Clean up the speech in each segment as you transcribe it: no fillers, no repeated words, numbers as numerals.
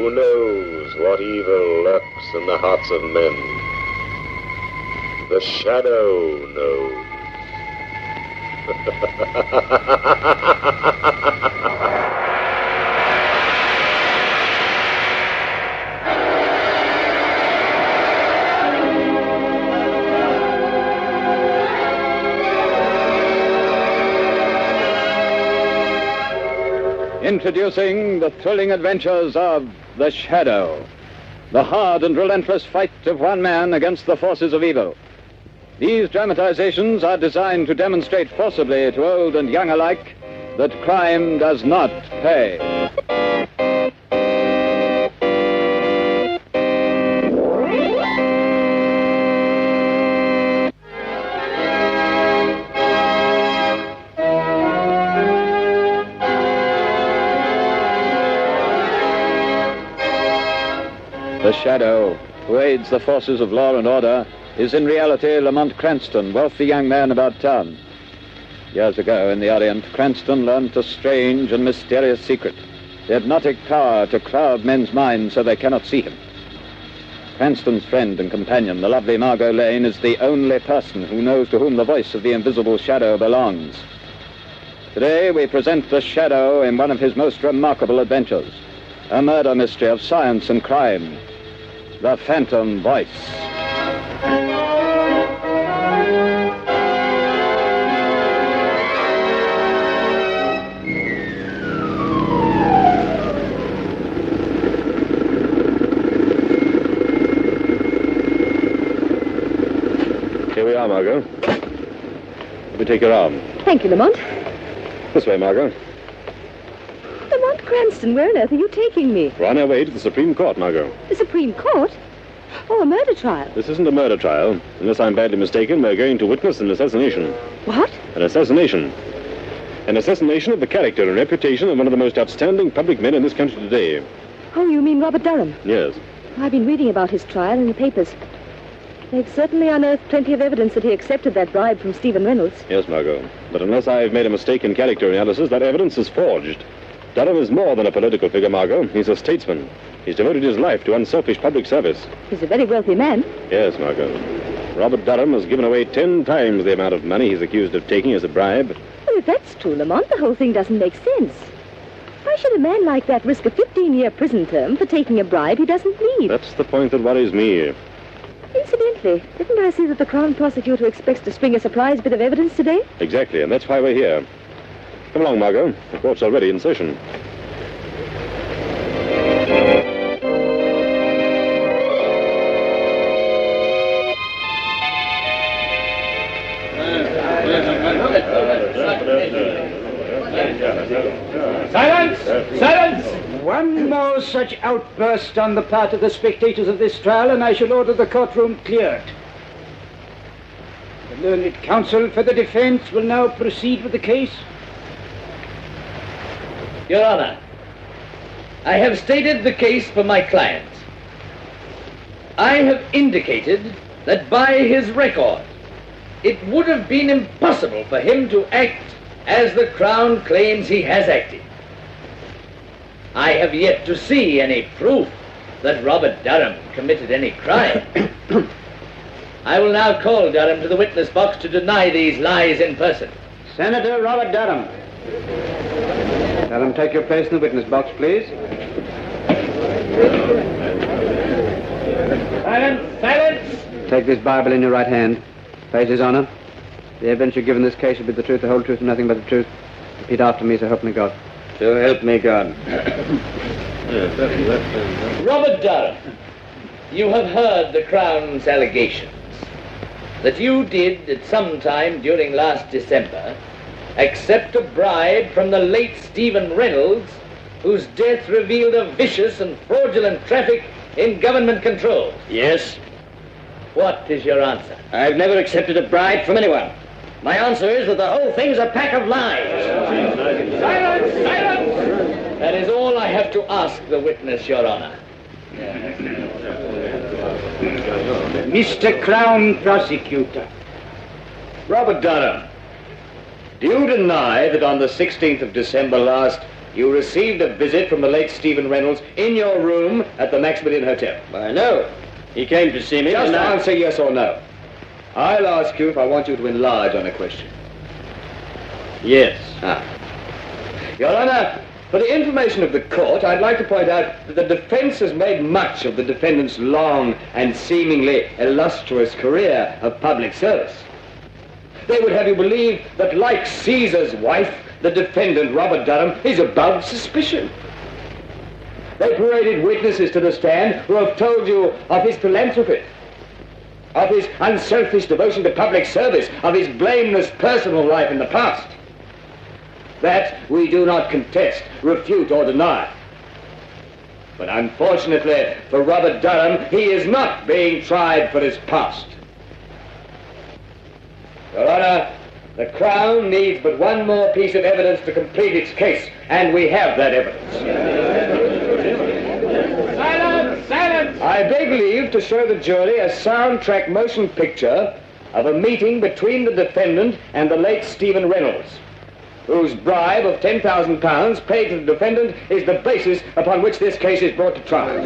Who knows what evil lurks in the hearts of men? The Shadow knows. Introducing the thrilling adventures of The Shadow, the hard and relentless fight of one man against the forces of evil. These dramatizations are designed to demonstrate forcibly to old and young alike that crime does not pay. The Shadow, who aids the forces of law and order, is in reality Lamont Cranston, wealthy young man about town. Years ago in the Orient, Cranston learnt a strange and mysterious secret, the hypnotic power to cloud men's minds so they cannot see him. Cranston's friend and companion, the lovely Margot Lane, is the only person who knows to whom the voice of the invisible Shadow belongs. Today we present The Shadow in one of his most remarkable adventures, a murder mystery of science and crime, The Phantom Voice. Here we are, Margot. Let me take your arm. Thank you, Lamont. This way, Margot. Lamont Cranston, where on earth are you taking me? We're on our way to the Supreme Court, Margot. The Supreme Court? Oh, a murder trial. This isn't a murder trial. Unless I'm badly mistaken, we're going to witness an assassination. What? An assassination. An assassination of the character and reputation of one of the most outstanding public men in this country today. Oh, you mean Robert Durham? Yes. I've been reading about his trial in the papers. They've certainly unearthed plenty of evidence that he accepted that bribe from Stephen Reynolds. Yes, Margot. But unless I've made a mistake in character analysis, that evidence is forged. Durham is more than a political figure, Margot. He's a statesman. He's devoted his life to unselfish public service. He's a very wealthy man. Yes, Margot. Robert Durham has given away 10 times the amount of money he's accused of taking as a bribe. Well, if that's true, Lamont, the whole thing doesn't make sense. Why should a man like that risk a 15-year prison term for taking a bribe he doesn't need? That's the point that worries me. Incidentally, didn't I see that the Crown prosecutor expects to spring a surprise bit of evidence today? Exactly, and that's why we're here. Come along, Margot. The court's already in session. Silence! Silence! One more such outburst on the part of the spectators of this trial, and I shall order the courtroom cleared. The learned counsel for the defense will now proceed with the case. Your Honor, I have stated the case for my client. I have indicated that by his record, it would have been impossible for him to act as the Crown claims he has acted. I have yet to see any proof that Robert Durham committed any crime. I will now call Durham to the witness box to deny these lies in person. Senator Robert Durham. Durham, take your place in the witness box, please. Silence! Silence! Take this Bible in your right hand. Face his honor. The evidence you give in this case should be the truth, the whole truth, and nothing but the truth. Repeat after me, so help me God. So help me God. Robert Durham, you have heard the Crown's allegations that you did at some time during last December accept a bribe from the late Stephen Reynolds, whose death revealed a vicious and fraudulent traffic in government control. Yes. What is your answer? I've never accepted a bribe from anyone. My answer is that the whole thing's a pack of lies. Silence! Silence! That is all I have to ask the witness, Your Honor. Mr. Crown Prosecutor. Robert Durham, do you deny that on the 16th of December last, you received a visit from the late Stephen Reynolds in your room at the Maximilian Hotel. I know. He came to see me. Just answer yes or no. I'll ask you if I want you to enlarge on a question. Yes. Your Honor, for the information of the court, I'd like to point out that the defense has made much of the defendant's long and seemingly illustrious career of public service. They would have you believe that, like Caesar's wife, the defendant, Robert Durham, is above suspicion. They paraded witnesses to the stand who have told you of his philanthropy, of his unselfish devotion to public service, of his blameless personal life in the past. That we do not contest, refute, or deny. But unfortunately for Robert Durham, he is not being tried for his past. Your Honor, the Crown needs but one more piece of evidence to complete its case, and we have that evidence. Silence! Silence! I beg leave to show the jury a soundtrack motion picture of a meeting between the defendant and the late Stephen Reynolds, whose bribe of £10,000 paid to the defendant is the basis upon which this case is brought to trial.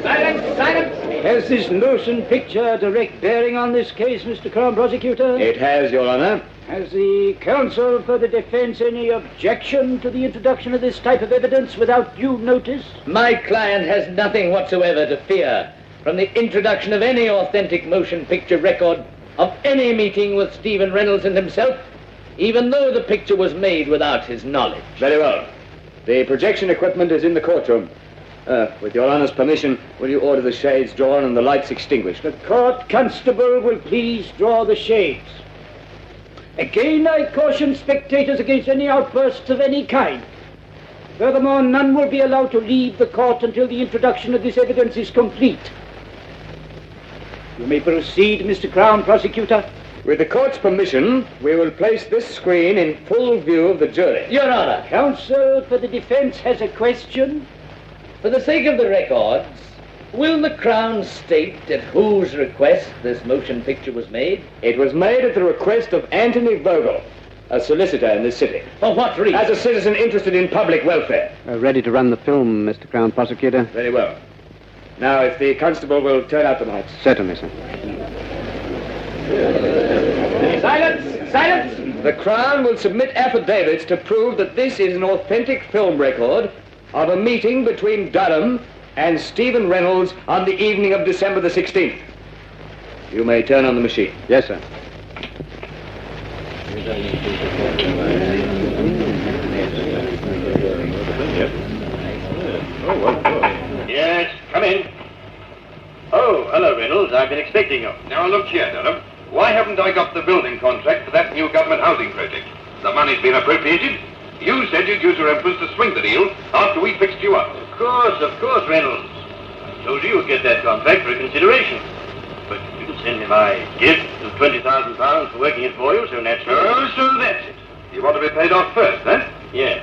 Silence! Silence! Has this motion picture direct bearing on this case, Mr. Crown Prosecutor? It has, Your Honor. Has the counsel for the defense any objection to the introduction of this type of evidence without due notice? My client has nothing whatsoever to fear from the introduction of any authentic motion picture record of any meeting with Stephen Reynolds and himself, even though the picture was made without his knowledge. Very well. The projection equipment is in the courtroom. With Your Honor's permission, will you order the shades drawn and the lights extinguished? The court constable will please draw the shades. Again, I caution spectators against any outbursts of any kind. Furthermore, none will be allowed to leave the court until the introduction of this evidence is complete. You may proceed, Mr. Crown Prosecutor. With the court's permission, we will place this screen in full view of the jury. Your Honor. Counsel for the defense has a question. For the sake of the records, will the Crown state at whose request this motion picture was made? It was made at the request of Anthony Vogel, a solicitor in this city. For what reason? As a citizen interested in public welfare. Ready to run the film, Mr. Crown Prosecutor. Very well. Now, if the constable will turn out the lights. Certainly, sir. Silence! Silence! The Crown will submit affidavits to prove that this is an authentic film record of a meeting between Durham and Stephen Reynolds on the evening of December the 16th. You may turn on the machine. Yes, sir. Yes, come in. Oh, hello, Reynolds. I've been expecting you. Now, look here, Durham. Why haven't I got the building contract for that new government housing project? The money's been appropriated. You said you'd use your influence to swing the deal after we fixed you up. Of course, Reynolds. I told you you'd get that contract for a consideration. But you can send me my gift of £20,000 for working it for you, so naturally... Oh, so that's it. You want to be paid off first, then? Yes,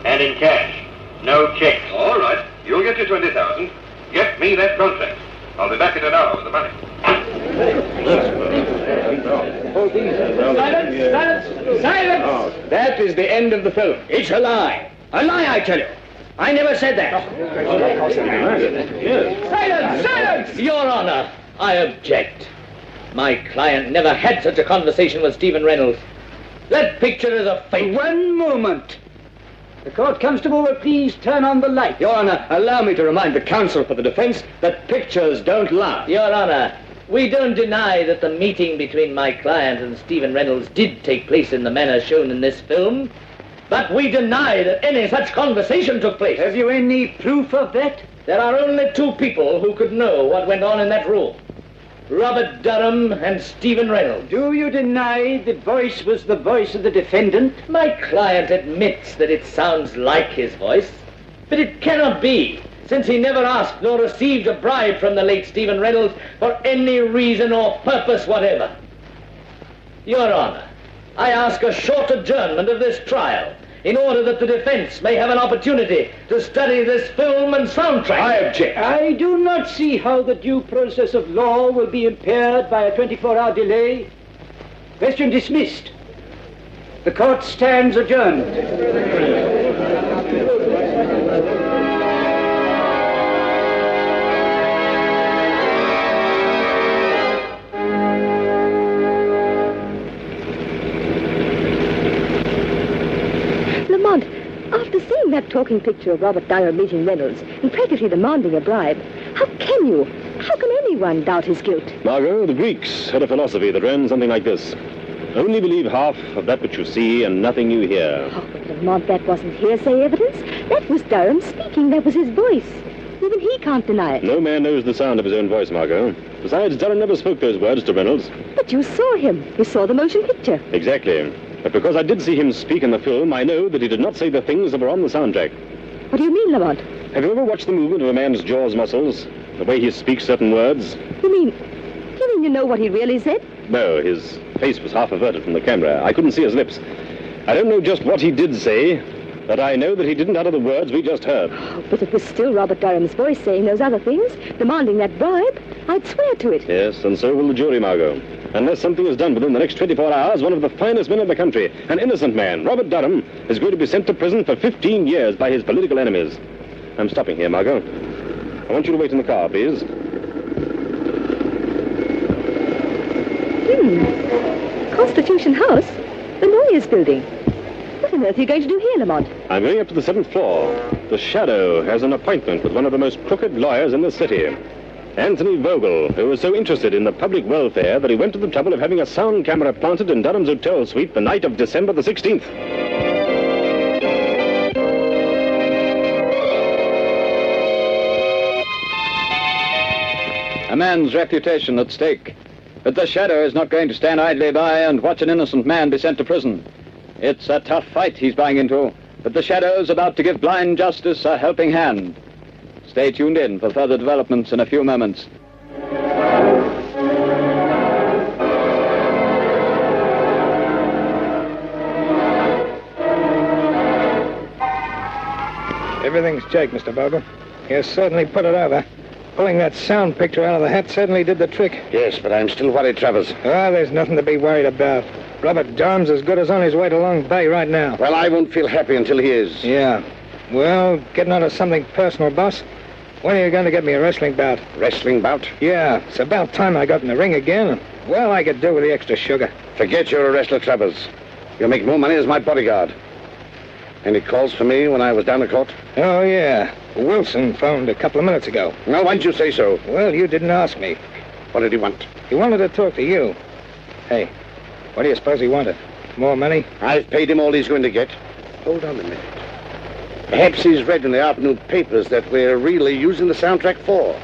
and in cash. No checks. All right. You'll get your 20,000. Get me that contract. I'll be back in an hour with the money. Silence! Silence! Silence! That is the end of the film. It's a lie. A lie, I tell you. I never said that. Silence! Silence! Your Honor, I object. My client never had such a conversation with Stephen Reynolds. That picture is a fake. One moment. The court constable will please turn on the light. Your Honor, allow me to remind the counsel for the defense that pictures don't lie. Your Honor, we don't deny that the meeting between my client and Stephen Reynolds did take place in the manner shown in this film, but we deny that any such conversation took place. Have you any proof of that? There are only two people who could know what went on in that room. Robert Durham and Stephen Reynolds. Do you deny the voice was the voice of the defendant? My client admits that it sounds like his voice, but it cannot be, since he never asked nor received a bribe from the late Stephen Reynolds for any reason or purpose whatever. Your Honor, I ask a short adjournment of this trial in order that the defense may have an opportunity to study this film and soundtrack. I object. I do not see how the due process of law will be impaired by a 24-hour delay. Question dismissed. The court stands adjourned. talking picture of Robert Durham meeting Reynolds and practically demanding a bribe. How can you? How can anyone doubt his guilt? Margot, the Greeks had a philosophy that ran something like this. Only believe half of that which you see and nothing you hear. Oh, but Lamont, that wasn't hearsay evidence. That was Durham speaking. That was his voice. Even he can't deny it. No man knows the sound of his own voice, Margot. Besides, Durham never spoke those words to Reynolds. But you saw him. You saw the motion picture. Exactly. But because I did see him speak in the film, I know that he did not say the things that were on the soundtrack. What do you mean, Lamont? Have you ever watched the movement of a man's jaws muscles? The way he speaks certain words? You mean you know what he really said? No, his face was half averted from the camera. I couldn't see his lips. I don't know just what he did say, but I know that he didn't utter the words we just heard. Oh, but it was still Robert Durham's voice saying those other things, demanding that bribe. I'd swear to it. Yes, and so will the jury, Margot. Unless something is done within the next 24 hours, one of the finest men in the country, an innocent man, Robert Durham, is going to be sent to prison for 15 years by his political enemies. I'm stopping here, Margot. I want you to wait in the car, please. Constitution House? The lawyer's building. What on earth are you going to do here, Lamont? I'm going up to the 7th floor. The Shadow has an appointment with one of the most crooked lawyers in the city. Anthony Vogel, who was so interested in the public welfare that he went to the trouble of having a sound camera planted in Durham's hotel suite the night of December the 16th. A man's reputation at stake. But the Shadow is not going to stand idly by and watch an innocent man be sent to prison. It's a tough fight he's buying into, but the Shadow's about to give blind justice a helping hand. Stay tuned in for further developments in a few moments. Everything's Jake, Mr. Vogel. You certainly put it over. Pulling that sound picture out of the hat certainly did the trick. Yes, but I'm still worried, Travers. Ah, there's nothing to be worried about. Robert Durham's as good as on his way to Long Bay right now. Well, I won't feel happy until he is. Yeah. Well, getting on to something personal, boss. When are you going to get me a wrestling bout? Wrestling bout? Yeah, it's about time I got in the ring again. Well, I could do with the extra sugar. Forget you're a wrestler, Travers. You'll make more money as my bodyguard. Any calls for me when I was down the court? Oh, yeah. Wilson phoned a couple of minutes ago. Now, why didn't you say so? Well, you didn't ask me. What did he want? He wanted to talk to you. Hey, what do you suppose he wanted? More money? I've paid him all he's going to get. Hold on a minute. Perhaps he's read in the afternoon papers that we're really using the soundtrack for.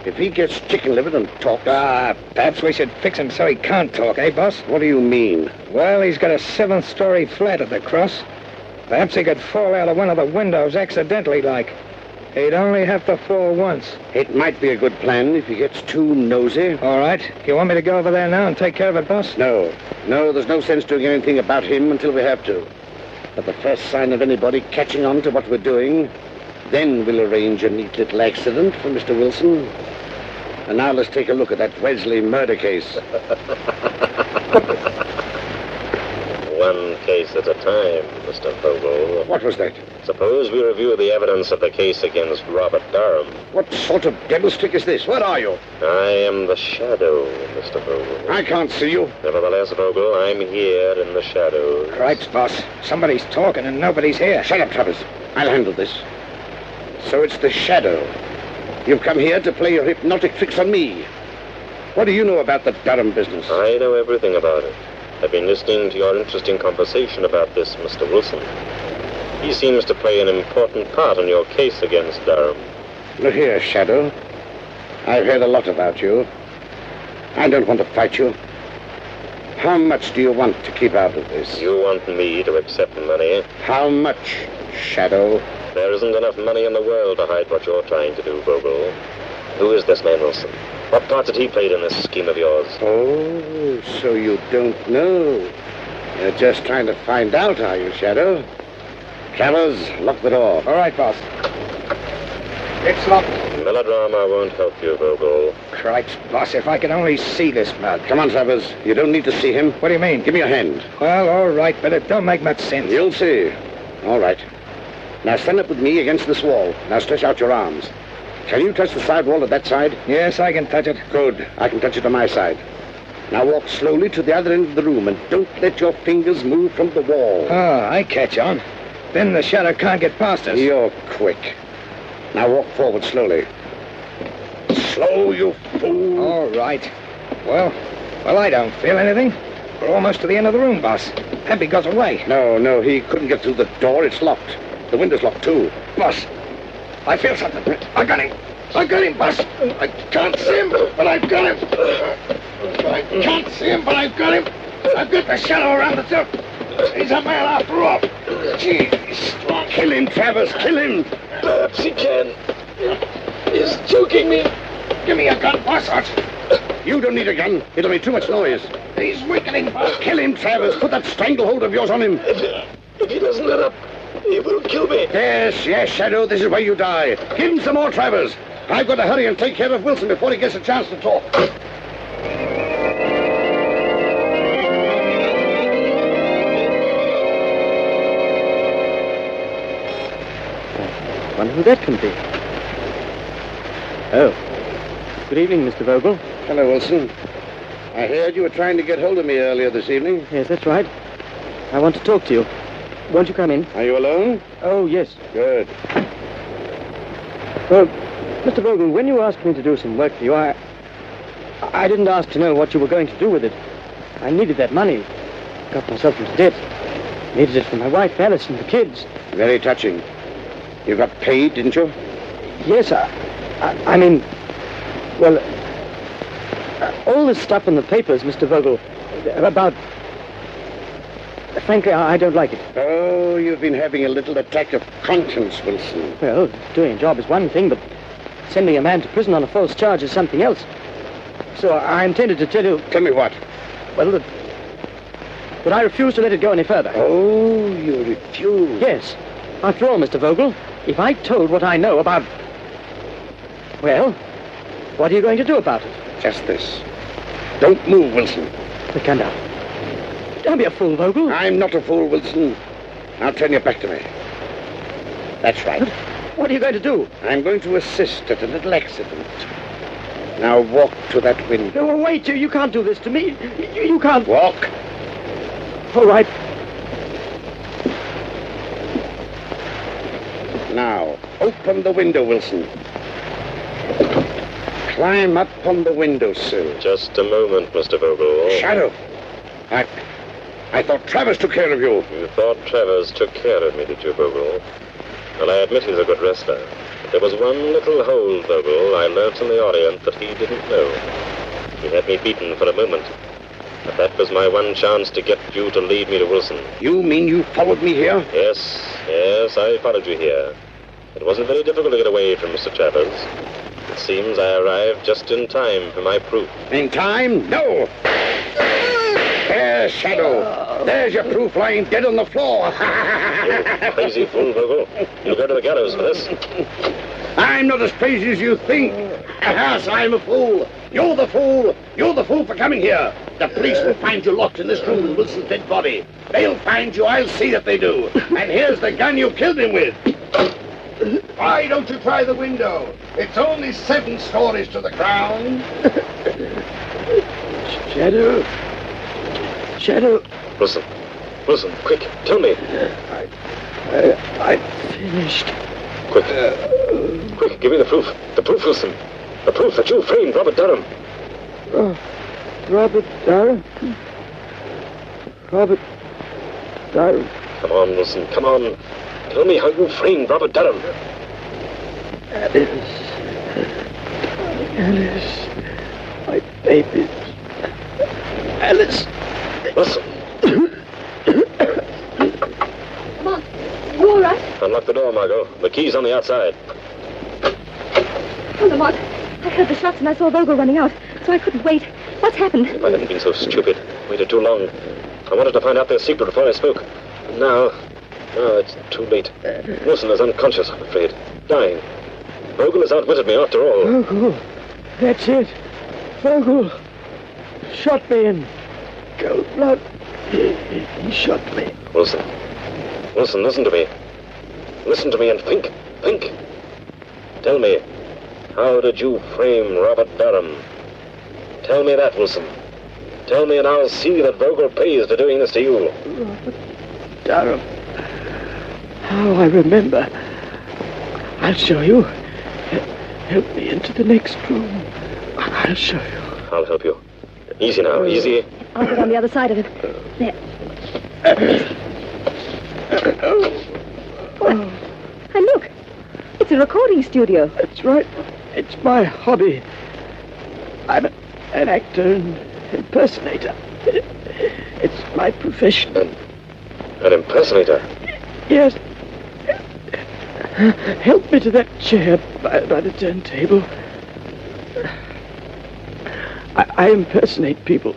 If he gets chicken-livered and talks... Perhaps we should fix him so he can't talk, eh, boss? What do you mean? Well, he's got a 7th-story flat at the Cross. Perhaps he could fall out of one of the windows accidentally, like. He'd only have to fall once. It might be a good plan if he gets too nosy. All right. You want me to go over there now and take care of it, boss? No, there's no sense doing anything about him until we have to. But the first sign of anybody catching on to what we're doing, then we'll arrange a neat little accident for Mr. Wilson. And now let's take a look at that Wesley murder case. One case at a time, Mr. Vogel. What was that? Suppose we review the evidence of the case against Robert Durham. What sort of devil's trick is this? Where are you? I am the Shadow, Mr. Vogel. I can't see you. Nevertheless, Vogel, I'm here in the shadows. Cripes, boss. Somebody's talking and nobody's here. Shut up, Travers. I'll handle this. So it's the Shadow. You've come here to play your hypnotic tricks on me. What do you know about the Durham business? I know everything about it. I've been listening to your interesting conversation about this, Mr. Wilson. He seems to play an important part in your case against Durham. Look here, Shadow. I've heard a lot about you. I don't want to fight you. How much do you want to keep out of this? You want me to accept money? How much, Shadow? There isn't enough money in the world to hide what you're trying to do, Vogel. Who is this man Wilson? What part did he play in this scheme of yours? Oh, so you don't know. You're just trying to find out, are you, Shadow? Travers, lock the door. All right, boss. It's locked. Melodrama won't help you, Vogel. Cripes, boss, if I could only see this man. Come on, Travers. You don't need to see him. What do you mean? Give me your hand. Well, all right, but it don't make much sense. You'll see. All right. Now stand up with me against this wall. Now stretch out your arms. Can you touch the side wall at that side? Yes, I can touch it. Good. I can touch it on my side. Now walk slowly to the other end of the room and don't let your fingers move from the wall. Oh, I catch on. Then the Shadow can't get past us. You're quick. Now walk forward slowly. Slow, you fool. All right. Well, I don't feel anything. We're almost to the end of the room, boss. Happy goes away. No, he couldn't get through the door. It's locked. The window's locked, too. Boss, I feel something. I got him, boss. I can't see him, but I've got him. I can't see him, but I've got him. I've got the Shadow around the throat. He's a man after all. Gee, he's strong. Kill him, Travers, kill him. Perhaps he can. He's choking me. Give me a gun, boss. You don't need a gun. It'll make too much noise. He's weakening, boss. Kill him, Travers. Put that stranglehold of yours on him. If he doesn't let up, he will kill me. Yes, Shadow. This is where you die. Give him some more, Travers. I've got to hurry and take care of Wilson before he gets a chance to talk. I wonder who that can be. Oh. Good evening, Mr. Vogel. Hello, Wilson. I heard you were trying to get hold of me earlier this evening. Yes, that's right. I want to talk to you. Won't you come in? Are you alone? Oh, yes. Good. Well, Mr. Vogel, when you asked me to do some work for you, I didn't ask to know what you were going to do with it. I needed that money. Got myself into debt. Needed it for my wife, Alice, and the kids. Very touching. You got paid, didn't you? Yes, I mean, well, all this stuff in the papers, Mr. Vogel, about... Frankly, I don't like it. Oh, you've been having a little attack of conscience, Wilson. Well, doing a job is one thing, but sending a man to prison on a false charge is something else. So I intended to tell you... Tell me what? Well, that I refuse to let it go any further. Oh, you refuse? Yes. After all, Mr. Vogel, if I told what I know about... Well, what are you going to do about it? Just this. Don't move, Wilson. But come down. Don't be a fool, Vogel. I'm not a fool, Wilson. Now turn your back to me. That's right. But what are you going to do? I'm going to assist at a little accident. Now walk to that window. No, wait, you can't do this to me. You can't... Walk. All right. Now, open the window, Wilson. Climb up on the windowsill. Just a moment, Mr. Vogel. Shadow. I thought Travers took care of you. You thought Travers took care of me, did you, Vogel? Well, I admit he's a good wrestler. But there was one little hold, Vogel, I learnt in the Orient that he didn't know. He had me beaten for a moment. But that was my one chance to get you to lead me to Wilson. You mean you followed me here? Yes, I followed you here. It wasn't very difficult to get away from Mr. Travers. It seems I arrived just in time for my proof. In time? No! There's Shadow. There's your proof lying dead on the floor. You crazy fool, Vogel. You'll go to the gallows for this. I'm not as crazy as you think. Yes, I'm a fool. You're the fool. You're the fool for coming here. The police will find you locked in this room with Wilson's dead body. They'll find you. I'll see that they do. And here's the gun you killed him with. Why don't you try the window? It's only 7 stories to the ground. Shadow. Wilson, quick, tell me. I finished. Quick, give me the proof. The proof, Wilson. The proof that you framed Robert Durham. Robert Durham? Robert Durham. Come on, Wilson, come on. Tell me how you framed Robert Durham. Alice. My baby. Alice. Wilson. Come on. You all right? Unlock the door, Margot. The key's on the outside. Oh, Lamont. I heard the shots and I saw Vogel running out, so I couldn't wait. What's happened? If I hadn't been so stupid, waited too long. I wanted to find out their secret before I spoke. Now it's too late. Wilson is unconscious, I'm afraid. Dying. Vogel has outwitted me after all. Vogel. That's it. Vogel. Shot me in cold blood. He shot me. Wilson, listen to me. Listen to me and think. Tell me, how did you frame Robert Durham? Tell me that, Wilson. Tell me and I'll see that Vogel pays for doing this to you. Robert Durham. How I remember. I'll show you. Help me into the next room. I'll show you. I'll help you. Easy now, easy. I'll get on the other side of him. There. And look, it's a recording studio. That's right. It's my hobby. I'm an actor and impersonator. It's my profession. An impersonator? Yes. Help me to that chair by the turntable. I impersonate people.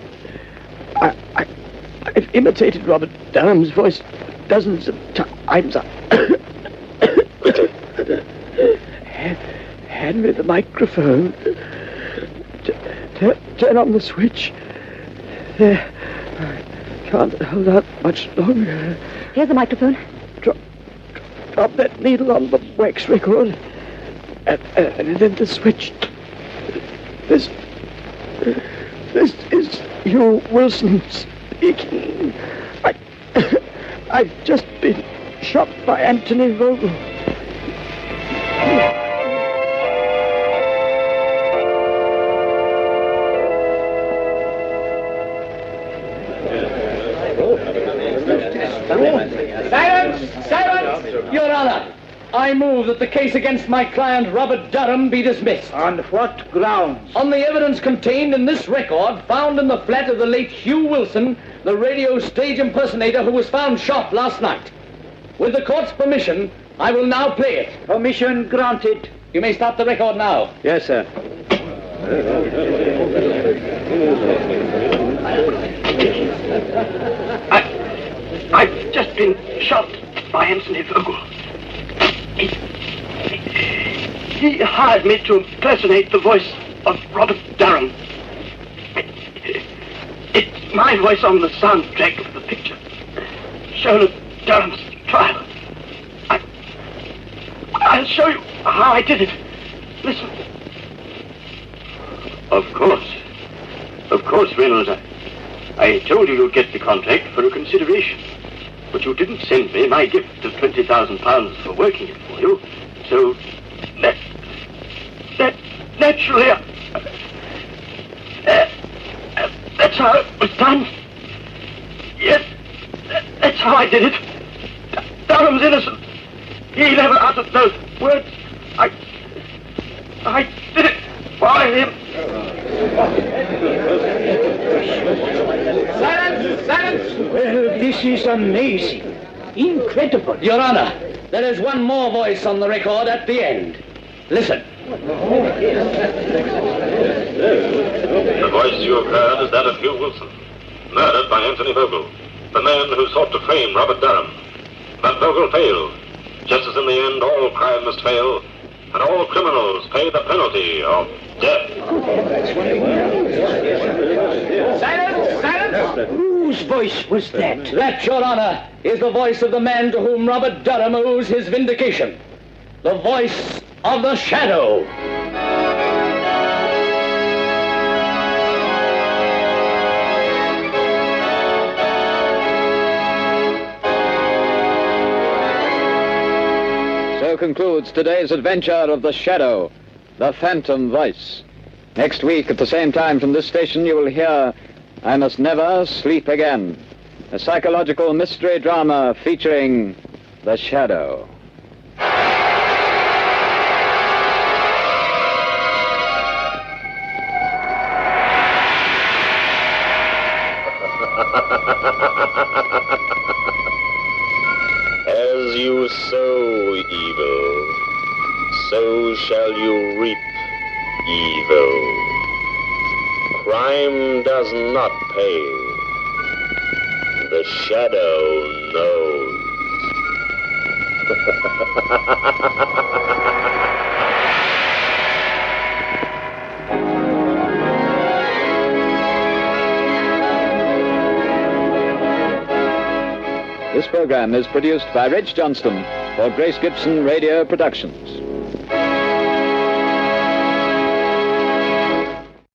I've imitated Robert Durham's voice dozens of times. Quickly. Hand me the microphone. Turn on the switch. There. I can't hold out much longer. Here's the microphone. Drop that needle on the wax record. And then the switch. This is Hugh Wilson speaking. I've just been shot by Anthony Vogel. Silence! Your Honor, I move that the case against my client Robert Durham be dismissed. On what grounds? On the evidence contained in this record found in the flat of the late Hugh Wilson, the radio stage impersonator who was found shot last night. With the court's permission, I will now play it. Permission granted. You may stop the record now. Yes, sir. I've just been shot by Anthony Vogel. He hired me to impersonate the voice of Robert Durham. It's my voice on the soundtrack of the picture shown at Durham's trial. I'll show you how I did it. Listen. Of course, Reynolds. I told you you'd get the contract for a consideration. But you didn't send me my gift of £20,000 for working it for you. So, naturally, that's how it was done. Yes, that's how I did it. Durham's innocent. He never uttered those words. I did it for him. Silence! Well, this is amazing. Incredible. Your Honor, there is one more voice on the record at the end. Listen. The voice you have heard is that of Hugh Wilson, murdered by Anthony Vogel, the man who sought to frame Robert Durham. But Vogel failed, just as in the end all crime must fail, and all criminals pay the penalty of death. Silence! Whose voice was that? That, Your Honor, is the voice of the man to whom Robert Durham owes his vindication. The voice of the Shadow. So concludes today's adventure of the Shadow, the Phantom Voice. Next week at the same time from this station you will hear I Must Never Sleep Again, a psychological mystery drama featuring the Shadow. As you sow evil, so shall you reap evil. Crime does not pay. The Shadow knows. This program is produced by Rich Johnston for Grace Gibson Radio Productions.